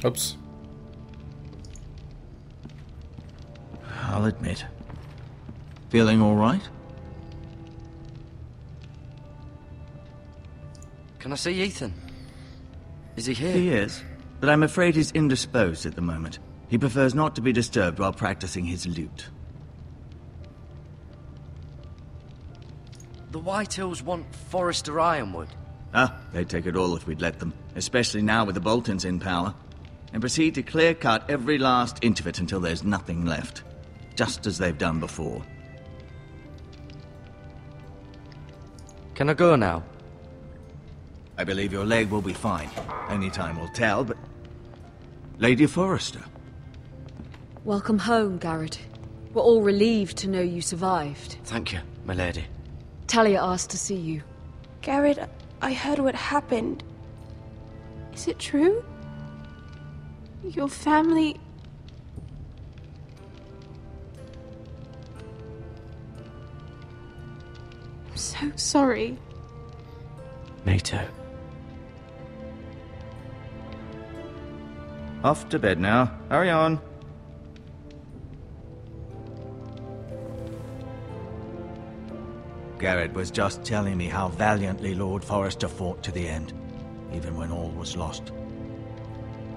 Oops. I'll admit. Feeling all right? Can I see Ethan? Is he here? He is, but I'm afraid he's indisposed at the moment. He prefers not to be disturbed while practicing his lute. The Whitehills want Forrester Ironwood. Ah, they'd take it all if we'd let them, especially now with the Boltons in power, and proceed to clear-cut every last inch of it until there's nothing left, just as they've done before. Can I go now? I believe your leg will be fine. Only time will tell, but... Lady Forrester. Welcome home, Garrett. We're all relieved to know you survived. Thank you, my lady. Talia asked to see you. Garrett, I heard what happened. Is it true? Your family... I'm so sorry. Me too. Off to bed now. Hurry on. Garrett was just telling me how valiantly Lord Forrester fought to the end, even when all was lost.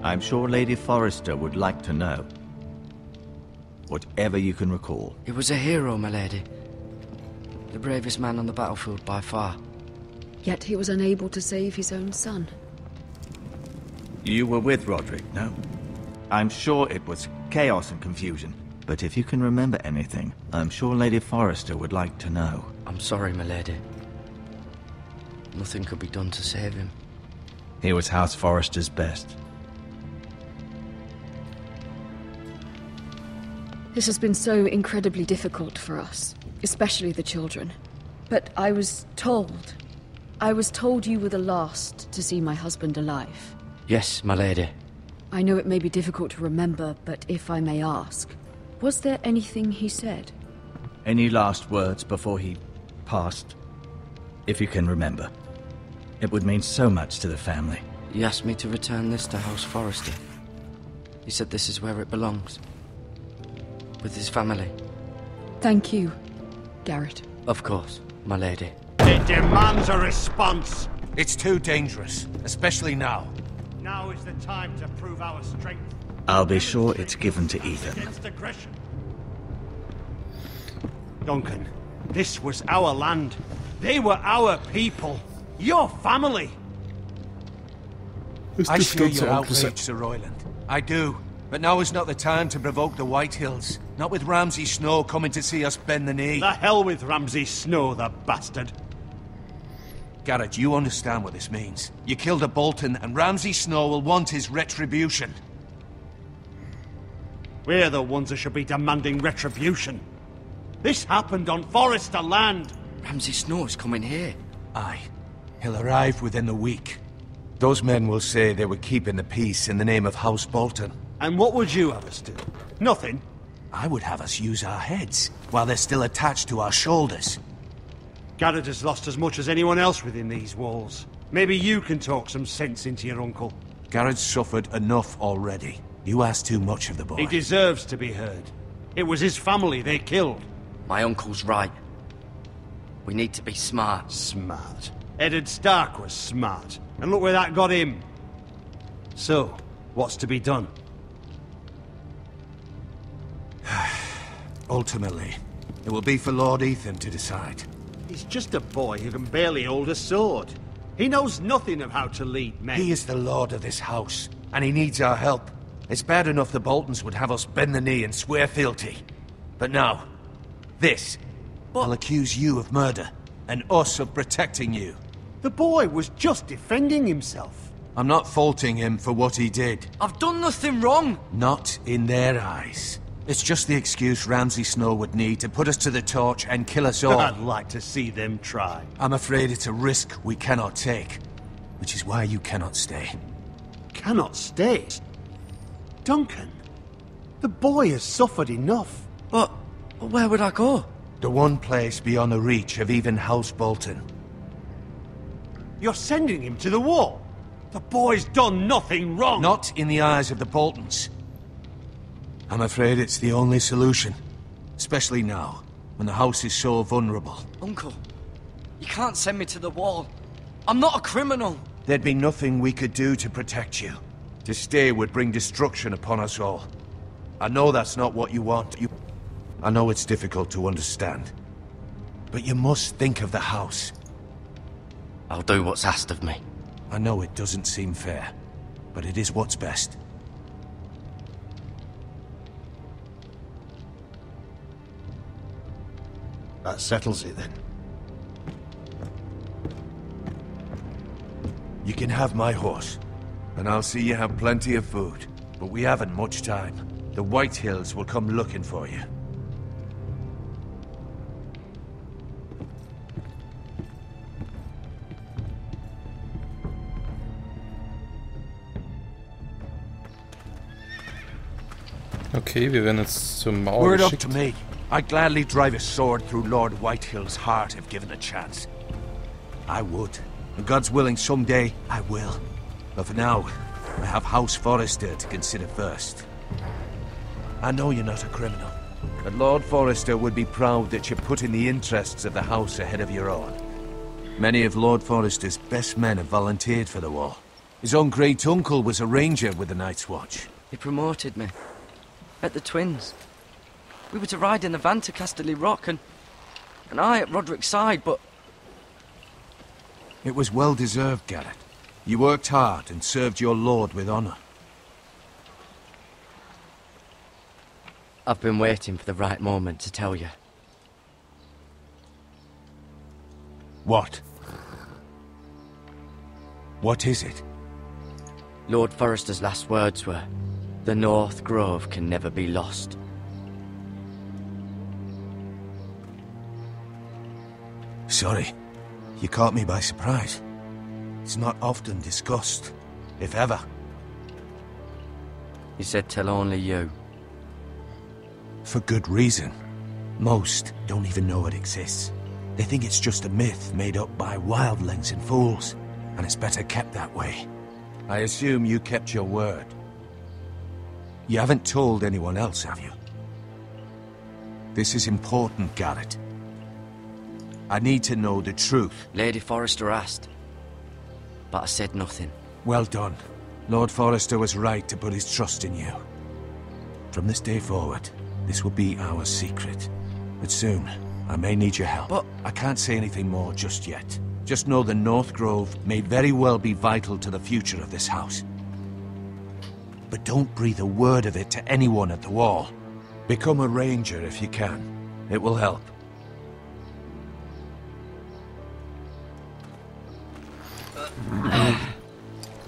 I'm sure Lady Forrester would like to know. Whatever you can recall. He was a hero, my lady. The bravest man on the battlefield by far. Yet he was unable to save his own son. You were with Roderick, no? I'm sure it was chaos and confusion, but if you can remember anything, I'm sure Lady Forrester would like to know. I'm sorry, my lady. Nothing could be done to save him. He was House Forrester's best. This has been so incredibly difficult for us, especially the children. But I was told you were the last to see my husband alive. Yes, my lady. I know it may be difficult to remember, but if I may ask, was there anything he said? Any last words before he passed? If you can remember. It would mean so much to the family. He asked me to return this to House Forrester. He said this is where it belongs. With his family. Thank you, Garrett. Of course, my lady. It demands a response. It's too dangerous, especially now. Now is the time to prove our strength. I'll be sure it's given to Ethan. Against aggression. Duncan, this was our land. They were our people. Your family. Ist I das share Ganze your auch outrage, Sir Royland. I do. But now is not the time to provoke the Whitehills. Not with Ramsay Snow coming to see us bend the knee. The hell with Ramsay Snow, the bastard. Garrett, you understand what this means. You killed a Bolton, and Ramsay Snow will want his retribution. We're the ones that should be demanding retribution. This happened on Forrester land. Ramsay Snow is coming here. Aye. He'll arrive within a week. Those men will say they were keeping the peace in the name of House Bolton. And what would you have us do? Nothing. I would have us use our heads, while they're still attached to our shoulders. Garrett has lost as much as anyone else within these walls. Maybe you can talk some sense into your uncle. Garrett's suffered enough already. You ask too much of the boy. He deserves to be heard. It was his family they killed. My uncle's right. We need to be smart. Smart. Eddard Stark was smart. And look where that got him. So, what's to be done? Ultimately, it will be for Lord Ethan to decide. He's just a boy who can barely hold a sword. He knows nothing of how to lead men. He is the lord of this house, and he needs our help. It's bad enough the Boltons would have us bend the knee and swear fealty. But now, this will accuse you of murder, and us of protecting you. The boy was just defending himself. I'm not faulting him for what he did. I've done nothing wrong! Not in their eyes. It's just the excuse Ramsay Snow would need to put us to the torch and kill us all. I'd like to see them try. I'm afraid it's a risk we cannot take, which is why you cannot stay. Cannot stay? Duncan, the boy has suffered enough. But where would I go? The one place beyond the reach of even House Bolton. You're sending him to the wall? The boy's done nothing wrong! Not in the eyes of the Boltons. I'm afraid it's the only solution. Especially now, when the house is so vulnerable. Uncle, you can't send me to the wall. I'm not a criminal. There'd be nothing we could do to protect you. To stay would bring destruction upon us all. I know that's not what you want. I know it's difficult to understand. But you must think of the house. I'll do what's asked of me. I know it doesn't seem fair, but it is what's best. That settles it then. You can have my horse, and I'll see you have plenty of food. But we haven't much time. The White Hills will come looking for you. Okay, wir werden jetzt zur Mauer Word up geschickt. to me. I'd gladly drive a sword through Lord Whitehill's heart if given a chance. I would. And God's willing, someday I will. But for now, I have House Forrester to consider first. I know you're not a criminal, but Lord Forrester would be proud that you're putting the interests of the house ahead of your own. Many of Lord Forrester's best men have volunteered for the war. His own great-uncle was a ranger with the Night's Watch. He promoted me. At the Twins. We were to ride in the van to Casterly Rock, and I at Roderick's side, but... It was well-deserved, Garrett. You worked hard and served your lord with honor. I've been waiting for the right moment to tell you. What? What is it? Lord Forrester's last words were, "The North Grove can never be lost." Sorry. You caught me by surprise. It's not often discussed, if ever. He said tell only you. For good reason. Most don't even know it exists. They think it's just a myth made up by wildlings and fools, and it's better kept that way. I assume you kept your word. You haven't told anyone else, have you? This is important, Garrett. I need to know the truth. Lady Forrester asked, but I said nothing. Well done. Lord Forrester was right to put his trust in you. From this day forward, this will be our secret. But soon, I may need your help. But I can't say anything more just yet. Just know the North Grove may very well be vital to the future of this house. But don't breathe a word of it to anyone at the wall. Become a ranger if you can. It will help.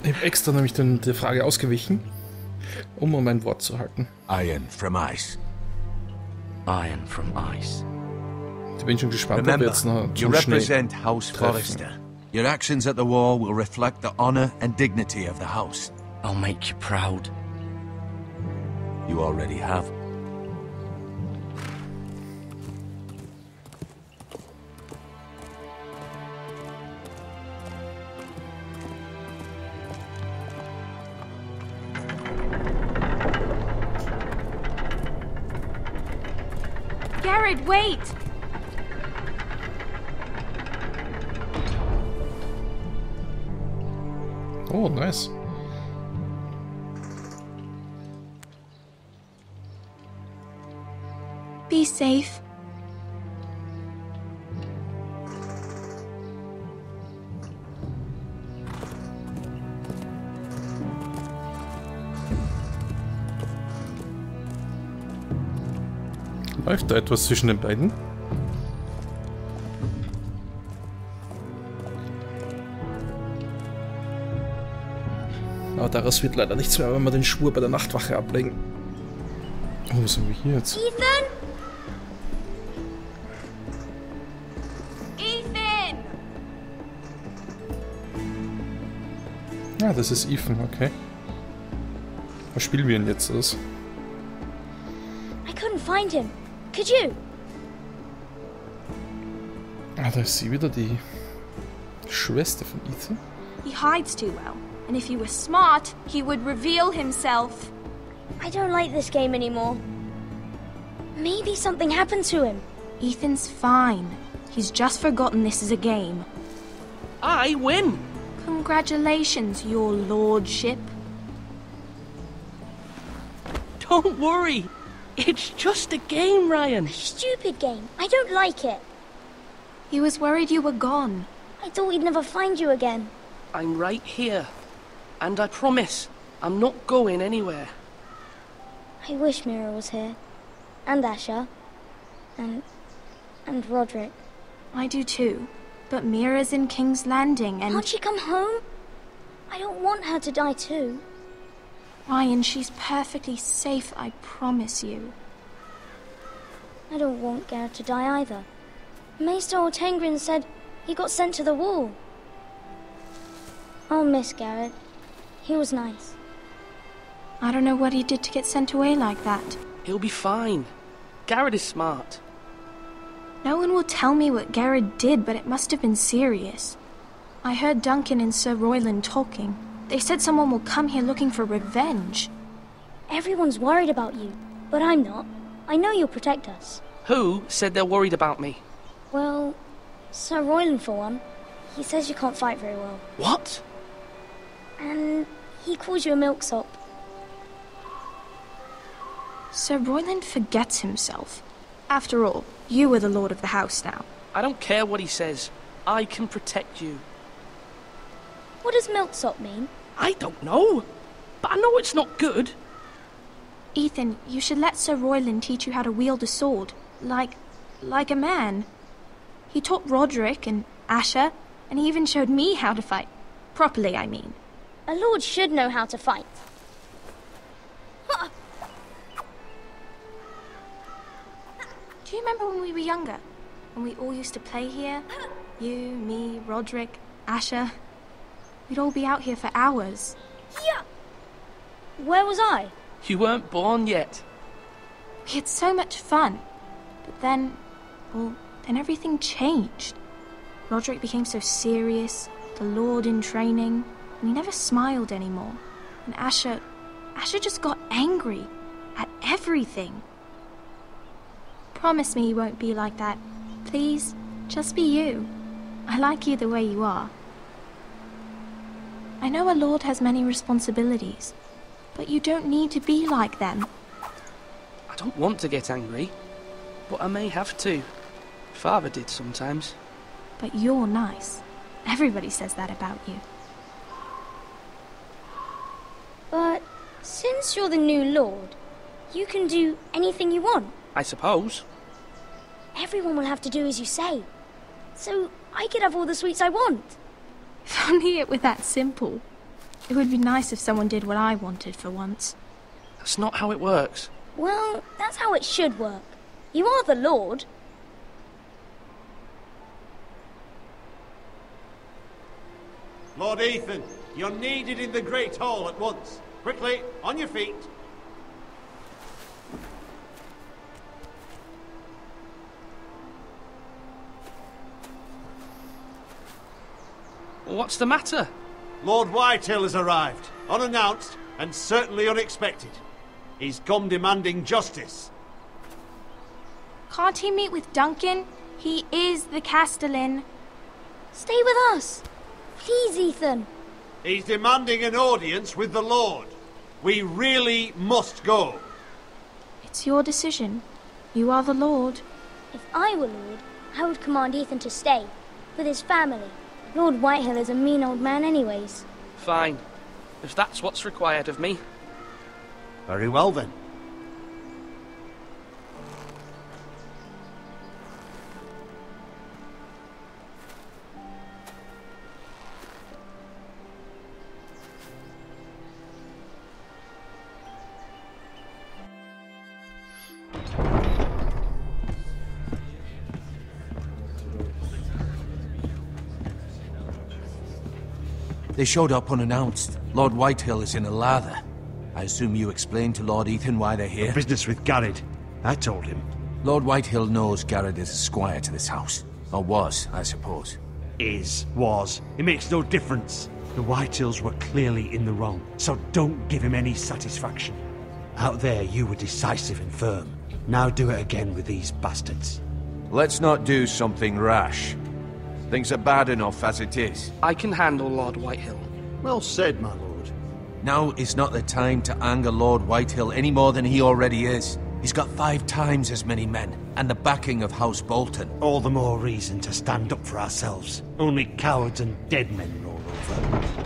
Ich habe extra nämlich der Frage ausgewichen, um mein Wort zu halten. Iron from ice. Iron from ice. Ich bin schon gespannt, ob wir Remember, jetzt noch you zum Schnee represent House Forrester. Your actions at the wall will reflect the honor and dignity of the house. I'll make you proud. You already have. Garrett, wait! Oh, nice. Be safe. Läuft da etwas zwischen den beiden? Aber daraus wird leider nichts mehr, wenn wir den Schwur bei der Nachtwache ablegen. Oh, was haben wir hier jetzt? Ethan! Ethan! Ah, das ist Ethan, okay. Was spielen wir denn jetzt aus? I couldn't find him. Could you? Ah, da ist sie wieder, die Schwester von Ethan. He hides too well. And if he were smart, he would reveal himself. I don't like this game anymore. Maybe something happened to him. Ethan's fine. He's just forgotten this is a game. I win! Congratulations, your lordship. Don't worry. It's just a game, Ryan. Stupid game. I don't like it. He was worried you were gone. I thought we'd never find you again. I'm right here. And I promise, I'm not going anywhere. I wish Mira was here. And Asher. And Roderick. I do too. But Mira's in King's Landing and... Can't she come home? I don't want her to die too. Ryan, she's perfectly safe, I promise you. I don't want Garrett to die either. Maester Ortengrin said he got sent to the wall. I'll miss Garrett. He was nice. I don't know what he did to get sent away like that. He'll be fine. Garrett is smart. No one will tell me what Garrett did, but it must have been serious. I heard Duncan and Sir Royland talking. They said someone will come here looking for revenge. Everyone's worried about you, but I'm not. I know you'll protect us. Who said they're worried about me? Well, Sir Royland for one. He says you can't fight very well. What? And he calls you a milksop. Sir Royland forgets himself. After all, you are the lord of the house now. I don't care what he says. I can protect you. What does milksop mean? I don't know. But I know it's not good. Ethan, you should let Sir Royland teach you how to wield a sword. Like a man. He taught Roderick and Asher, and he even showed me how to fight. Properly, I mean. A lord should know how to fight. Do you remember when we were younger? When we all used to play here? You, me, Roderick, Asher. We'd all be out here for hours. Yeah. Where was I? You weren't born yet. We had so much fun. But then everything changed. Roderick became so serious, the Lord in training, and he never smiled anymore. And Asher just got angry at everything. Promise me you won't be like that. Please, just be you. I like you the way you are. I know a lord has many responsibilities, but you don't need to be like them. I don't want to get angry, but I may have to. Father did sometimes. But you're nice. Everybody says that about you. But since you're the new lord, you can do anything you want. I suppose. Everyone will have to do as you say. So I could have all the sweets I want. If only it were that simple. It would be nice if someone did what I wanted for once. That's not how it works. Well, that's how it should work. You are the lord. Lord Ethan, you're needed in the Great Hall at once. Quickly, on your feet. What's the matter? Lord Whitehill has arrived, unannounced and certainly unexpected. He's come demanding justice. Can't he meet with Duncan? He is the Castellan. Stay with us. Please, Ethan. He's demanding an audience with the Lord. We really must go. It's your decision. You are the Lord. If I were lord, I would command Ethan to stay, with his family. Lord Whitehill is a mean old man anyways. Fine. If that's what's required of me. Very well then. They showed up unannounced. Lord Whitehill is in a lather. I assume you explained to Lord Ethan why they're here? Business with Garrett. I told him. Lord Whitehill knows Garrett is a squire to this house. Or was, I suppose. Was. It makes no difference. The Whitehills were clearly in the wrong, so don't give him any satisfaction. Out there, you were decisive and firm. Now do it again with these bastards. Let's not do something rash. Things are bad enough as it is. I can handle Lord Whitehill. Well said, my lord. Now is not the time to anger Lord Whitehill any more than he already is. He's got 5 times as many men, and the backing of House Bolton. All the more reason to stand up for ourselves. Only cowards and dead men roll over.